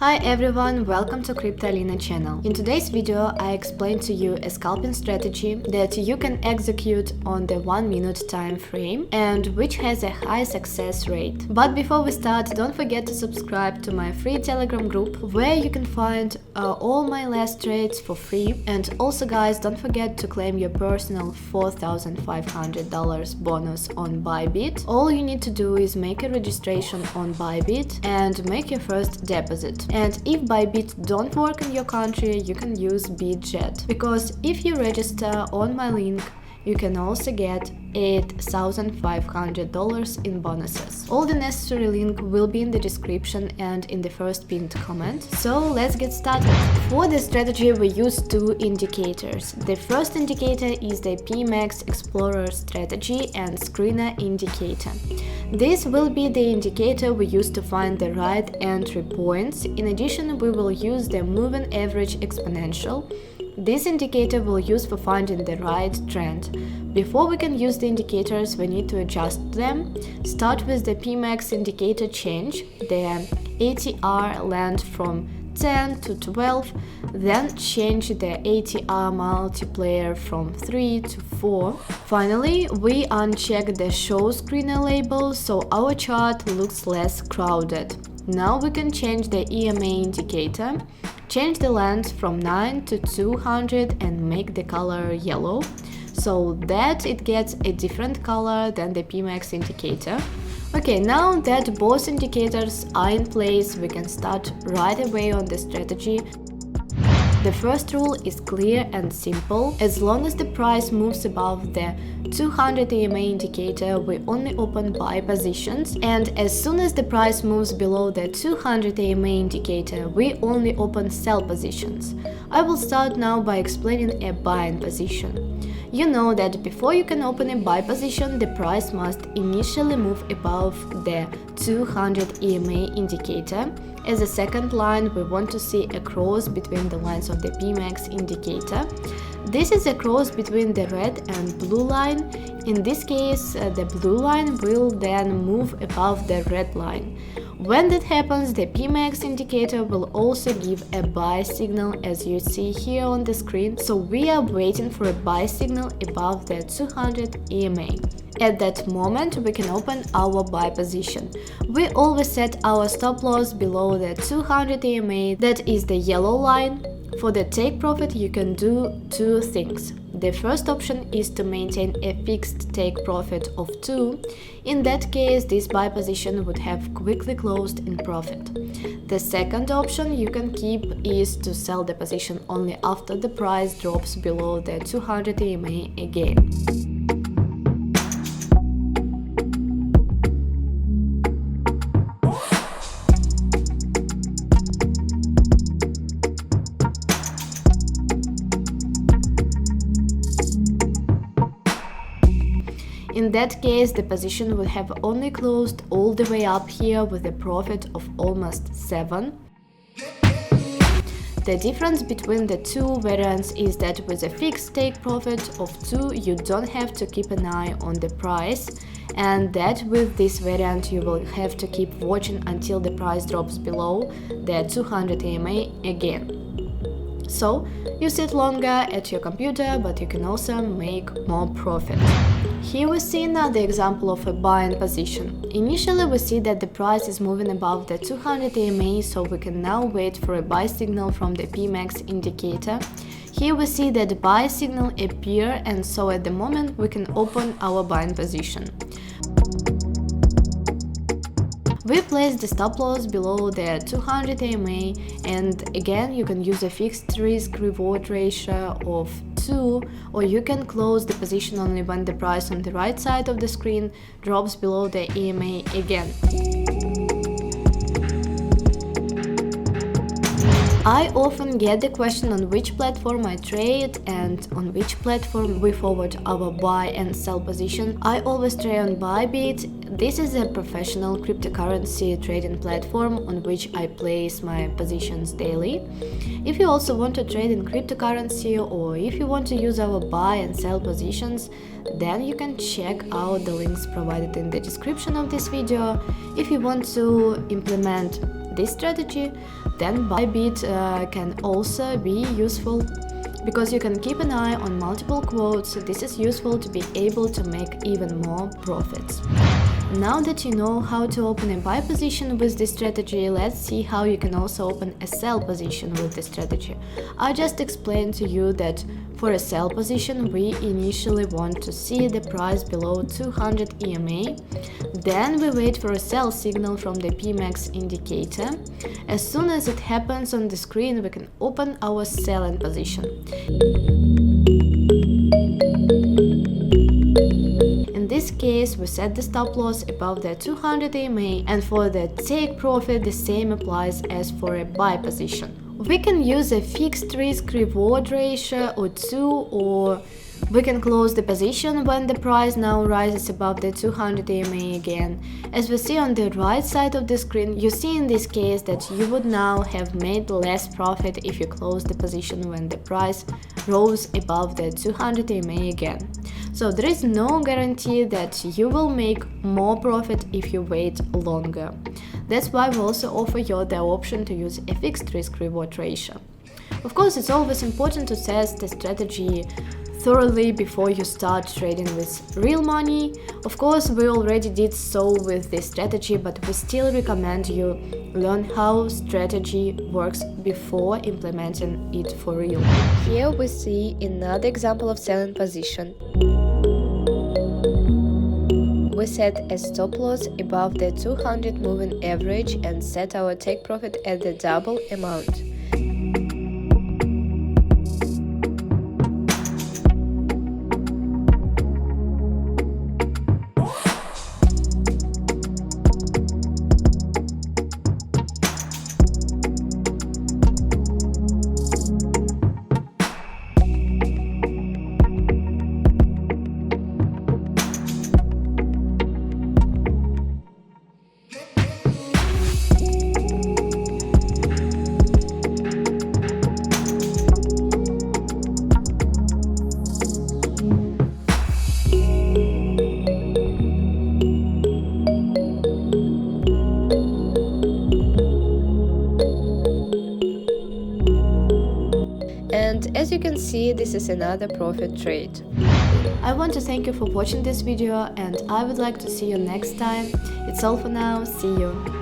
Hi everyone, welcome to CryptoAlina channel. In today's video, I explain to you a scalping strategy that you can execute on the 1 minute time frame and which has a high success rate. But before we start, don't forget to subscribe to my free Telegram group where you can find all my last trades for free. And also guys, don't forget to claim your personal $4,500 bonus on BYBIT. All you need to do is make a registration on BYBIT and make your first deposit. And if BYBIT don't work in your country, you can use BitJet, because if you register on my link, you can also get $8,500 in bonuses. All the necessary link will be in the description and in the first pinned comment. So let's get started. For this strategy we use two indicators. The first indicator is the PMAX Explorer strategy and Screener indicator. This will be the indicator we use to find the right entry points. In addition, we will use the moving average exponential. This indicator we'll use for finding the right trend. Before we can use the indicators, we need to adjust them. Start with the PMAX indicator change. The ATR land from 10 to 12, then change the ATR multiplier from 3 to 4. Finally, we uncheck the show screener label so our chart looks less crowded. Now we can change the EMA indicator. Change the length from 9 to 200 and make the color yellow, so that it gets a different color than the PMAX indicator. Okay, now that both indicators are in place, we can start right away on the strategy. The first rule is clear and simple. As long as the price moves above the 200 EMA indicator, we only open buy positions, and as soon as the price moves below the 200 EMA indicator, we only open sell positions. I will start now by explaining a buying position. You know that before you can open a buy position, the price must initially move above the 200 EMA indicator. As a second line, we want to see a cross between the lines of the PMAX indicator. This is a cross between the red and blue line. In this case, the blue line will then move above the red line. When that happens, the PMAX indicator will also give a buy signal, as you see here on the screen. So we are waiting for a buy signal above the 200 EMA. At that moment, we can open our buy position. We always set our stop loss below the 200 EMA, that is the yellow line. For the take profit, you can do two things. The first option is to maintain a fixed take profit of 2. In that case, this buy position would have quickly closed in profit. The second option you can keep is to sell the position only after the price drops below the 200 EMA again. In that case, the position would have only closed all the way up here with a profit of almost 7. The difference between the two variants is that with a fixed take profit of 2, you don't have to keep an eye on the price, and that with this variant you will have to keep watching until the price drops below the 200 EMA again. So, you sit longer at your computer, but you can also make more profit. Here we see now the example of a buying position. Initially we see that the price is moving above the 200 EMA, so we can now wait for a buy signal from the PMAX indicator. Here we see that the buy signal appear, and so at the moment we can open our buying position. We place the stop loss below the 200 EMA, and again you can use a fixed risk reward ratio of 2, or you can close the position only when the price on the right side of the screen drops below the EMA again. I often get the question on which platform I trade and on which platform we forward our buy and sell position. I always trade on BYBIT. This is a professional cryptocurrency trading platform on which I place my positions daily. If you also want to trade in cryptocurrency, or if you want to use our buy and sell positions, then you can check out the links provided in the description of this video. If you want to implement this strategy, then BYBIT can also be useful, because you can keep an eye on multiple quotes. This is useful to be able to make even more profits. Now that you know how to open a buy position with this strategy, let's see how you can also open a sell position with this strategy. I just explained to you that for a sell position we initially want to see the price below 200 EMA, then we wait for a sell signal from the PMAX indicator. As soon as it happens on the screen, we can open our selling position. In this case, we set the stop loss above the 200 EMA, and for the take profit the same applies as for a buy position. We can use a fixed risk reward ratio or 2, or we can close the position when the price now rises above the 200 EMA again. As we see on the right side of the screen, you see in this case that you would now have made less profit if you close the position when the price rose above the 200 EMA again. So there is no guarantee that you will make more profit if you wait longer. That's why we also offer you the option to use a fixed risk reward ratio. Of course, it's always important to test the strategy thoroughly before you start trading with real money. Of course, we already did so with this strategy, but we still recommend you learn how strategy works before implementing it for real. Here we see another example of selling position. We set a stop loss above the 200 moving average and set our take profit at the double amount. And as you can see, this is another profit trade. I want to thank you for watching this video, and I would like to see you next time. It's all for now. See you.